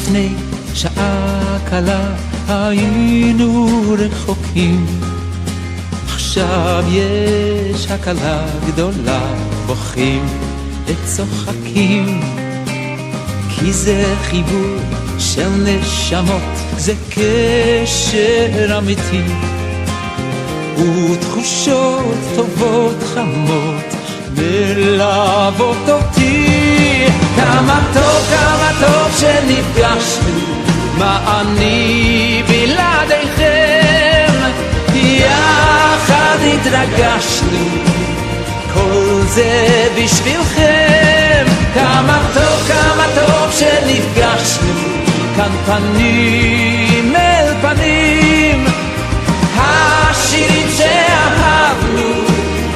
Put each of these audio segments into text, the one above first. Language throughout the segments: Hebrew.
לפני שעה קלה היינו רחוקים, עכשיו יש הקלה גדולה, בוכים וצוחקים, כי זה חיבור של נשמות, זה קשר אמיתי, ותחושות טובות חמות מלוות אותי. כמה טוב שנפגשנו, מה אני בלעדיכם, יחד התרגשנו, כל זה בשבילכם. כמה טוב שנפגשנו, כאן פנים אל פנים, השירים שאהבנו,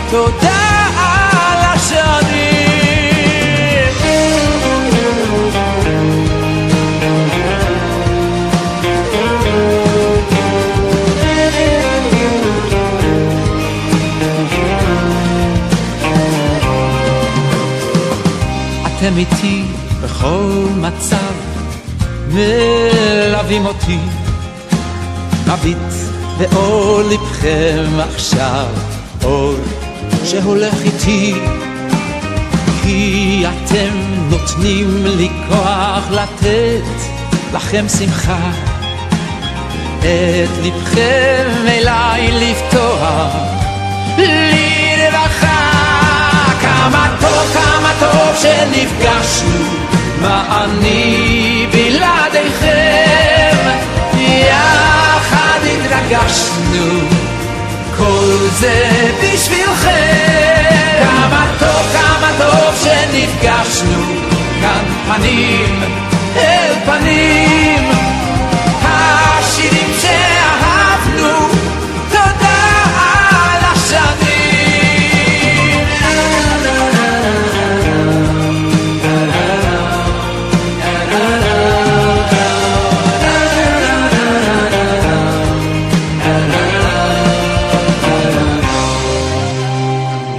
תודה על השנים. אתם איתי בכל מצב, מלווים אותי, מביט באור לבכם עכשיו, אור שהולך איתי, כי אתם נותנים לי כוח לתת לכם שמחה, את לבכם אליי לפתוח לי רווחה. כמה טוב שנפגשנו, מה אני בלעדיכם, יחד התרגשנו, כל זה בשבילכם. כמה טוב שנפגשנו, כאן פנים אל פנים, השירים שאהבנו, תודה על השנים.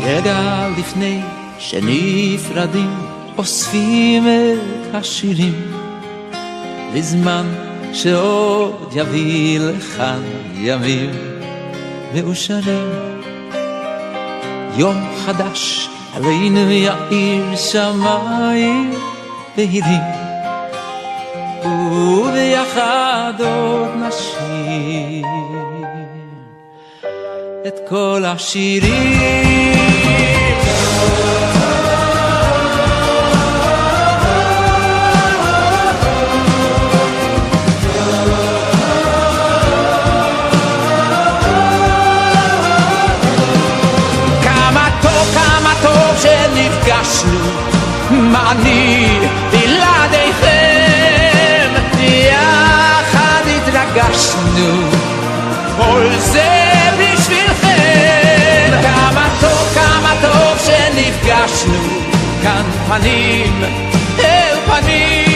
רגע לפני שנפרדים, אוספים את השירים, בזמן שעוד יביא לכאן ימים מאושרים. יום חדש עלינו יאיר שמיים בהירים, וביחד עוד נשיר את כל השירים. כמה טוב שנפגשנו, מה אני בלעדיכם, יחד התרגשנו, כל זה בשבילכם. כמה טוב שנפגשנו, כאן פנים אל פנים,